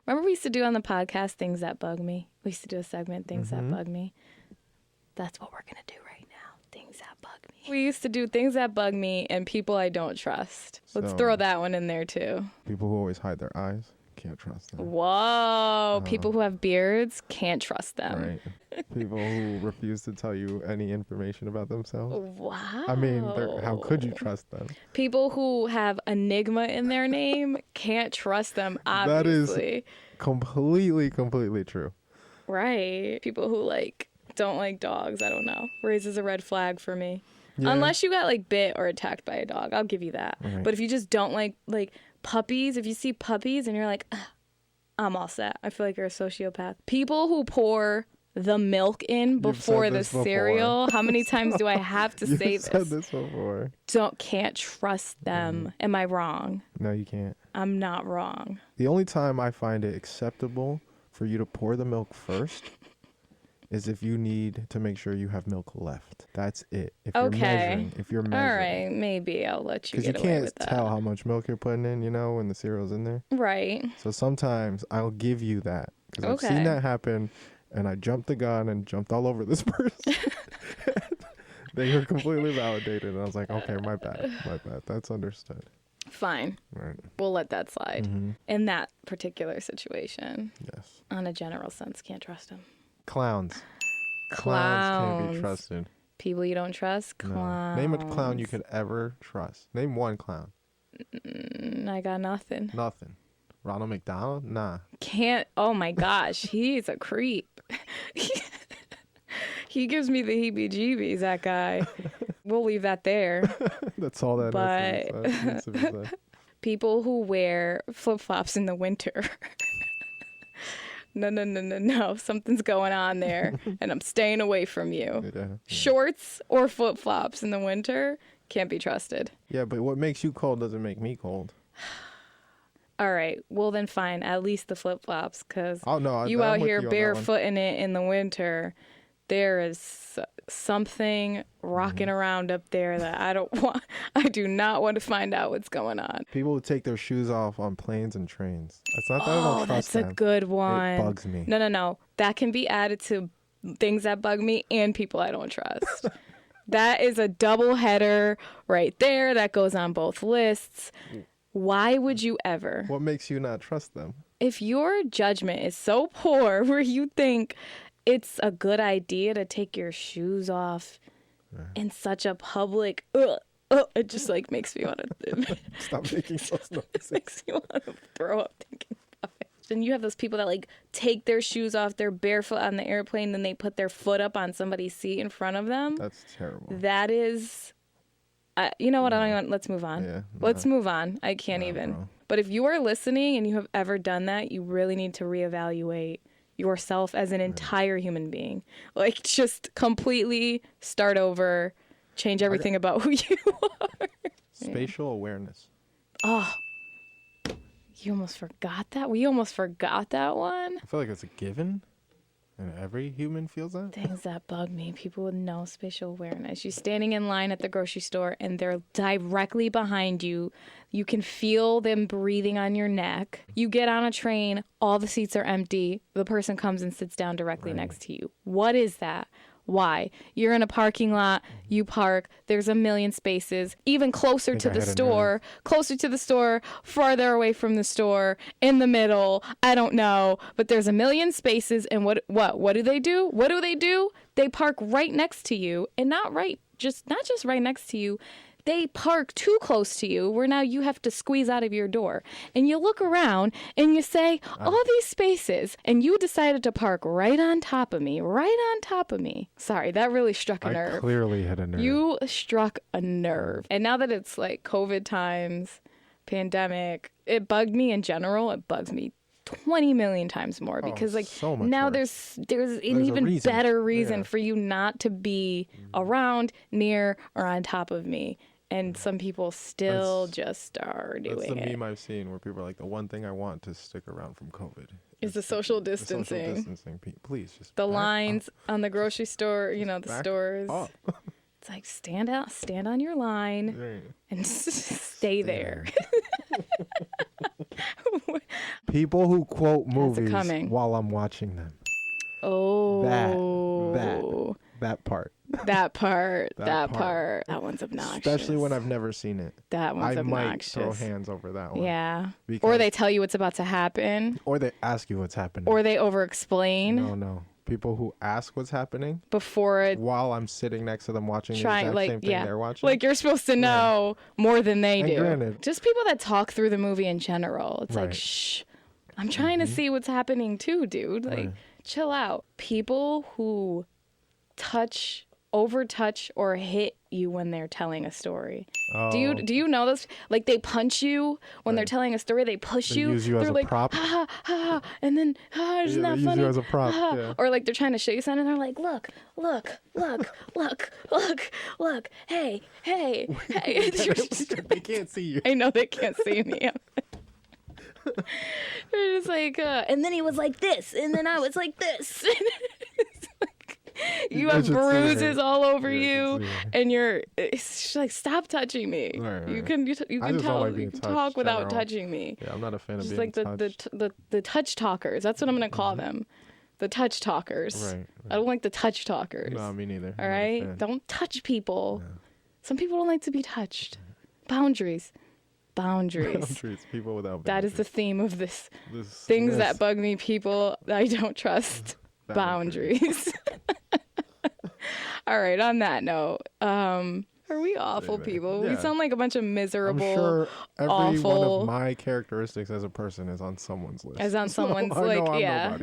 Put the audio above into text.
Remember we used to do on the podcast, Things That Bug Me? We used to do a segment, Things That Bug Me. That's what we're going to do right now, Things That Bug Me. We used to do Things That Bug Me and People I Don't Trust. Let's throw that one in there too. People who always hide their eyes, can't trust them. Whoa. People who have beards, can't trust them. Right. People who refuse to tell you any information about themselves. Wow. I mean, how could you trust them? People who have enigma in their name, can't trust them, obviously. That is completely true. Right. People who don't like dogs, I don't know. Raises a red flag for me. Yeah. Unless you got bit or attacked by a dog, I'll give you that. Right. But if you just don't like puppies, if you see puppies and you're like, I'm all set, I feel like you're a sociopath. People who pour the milk in before the cereal. How many times do I have to say this? You've said this before. Can't trust them. Am I wrong? No, you can't. I'm not wrong. The only time I find it acceptable for you to pour the milk first is if you need to make sure you have milk left. That's it. If you're measuring. All right, maybe I'll let you get away with that. Because you can't tell how much milk you're putting in, when the cereal's in there. Right. So sometimes I'll give you that. Because I've seen that happen, and I jumped the gun and jumped all over this person. They were completely validated, and I was like, okay, my bad. That's understood. Fine. Right. We'll let that slide. Mm-hmm. In that particular situation. Yes. On a general sense, can't trust them. Clowns. Clowns can't be trusted. People you don't trust? Clowns. No. Name a clown you could ever trust. Name one clown. I got nothing. Nothing. Ronald McDonald? Nah. Can't. Oh my gosh. He's a creep. He gives me the heebie-jeebies, that guy. We'll leave that there. That's all that needs to be said. People who wear flip-flops in the winter. No. Something's going on there, and I'm staying away from you. Yeah. Shorts or flip-flops in the winter can't be trusted. Yeah, but what makes you cold doesn't make me cold. All right. Well, then fine. At least the flip-flops, because you out here barefooting it in the winter. There is something rocking around up there that I do not want to find out what's going on. People who take their shoes off on planes and trains. It's not that I don't trust them. That's a good one. It bugs me. No. That can be added to Things That Bug Me and People I Don't Trust. That is a double header right there. That goes on both lists. Why would you ever? What makes you not trust them? If your judgment is so poor where you think it's a good idea to take your shoes off in such a public, it just makes me want to stop making those noises. Makes me want to throw up thinking about it. And you have those people that take their shoes off, they're barefoot on the airplane, then they put their foot up on somebody's seat in front of them. That's terrible. That is, you know what? I don't even. Let's move on. Yeah, let's move on. I can't even. Bro. But if you are listening and you have ever done that, you really need to reevaluate yourself as an entire human being. Just completely start over, change everything about who you are. Spatial awareness. Oh, you almost forgot that? We almost forgot that one. I feel like it's a given, and every human feels that. Things that bug me. People with no spatial awareness. You're standing in line at the grocery store, and they're directly behind you. You can feel them breathing on your neck. You get on a train, all the seats are empty. The person comes and sits down directly next to you. What is that? Why? You're in a parking lot, you park, there's a million spaces, even closer to the store, farther away from the store, in the middle, I don't know, but there's a million spaces, and what do they do? What do? They park right next to you, and not just right next to you. They park too close to you where now you have to squeeze out of your door. And you look around and you say, all these spaces, and you decided to park right on top of me. Sorry, that really struck a nerve. I clearly hit a nerve. You struck a nerve. And now that it's COVID times, pandemic, it bugged me in general. It bugs me 20 million times more because so much now worse. there's an even better reason for you not to be around, near, or on top of me. And some people still just are doing it. That's the meme I've seen where people are like, the one thing I want to stick around from COVID is the social distancing. The social distancing. Please just the lines on the grocery store, the stores. Up. It's stand on your line and stay there. People who quote movies coming. while I'm watching them. Oh. That part. That part. That one's obnoxious. Especially when I've never seen it. That one's obnoxious. I might throw hands over that one. Yeah. Or they tell you what's about to happen. Or they ask you what's happening. Or they over-explain. No. People who ask what's happening before it, while I'm sitting next to them watching the exact same thing they're watching. Like you're supposed to know more than they do. Granted, just people that talk through the movie in general. It's like, shh, I'm trying to see what's happening too, dude. Like, chill out. People who overtouch or hit you when they're telling a story. Oh. Do you know this? Like they punch you when they're telling a story. They push you. Use you they're as like, a prop. Ha, ha, ha, and then it's not they funny. Use you as a prop. Yeah. Or like they're trying to show you something. And they're like, look, hey. They can't see you. I know they can't see me. They're just like, and then he was like this, and then I was like this. You have bruises all over you, and it's just like, stop touching me. Right. You can talk without touching me. Yeah, I'm not a fan of just being touched. The touch talkers. That's what I'm gonna call them. The touch talkers. Right. I don't like the touch talkers. No, me neither. All right, don't touch people. No. Some people don't like to be touched. Boundaries. People without boundaries. That is the theme of this. Things that bug me, people I don't trust. Boundaries. All right, on that note, are we awful people? Yeah. We sound like a bunch of miserable, I'm sure every awful one of my characteristics as a person is on someone's list. Yeah.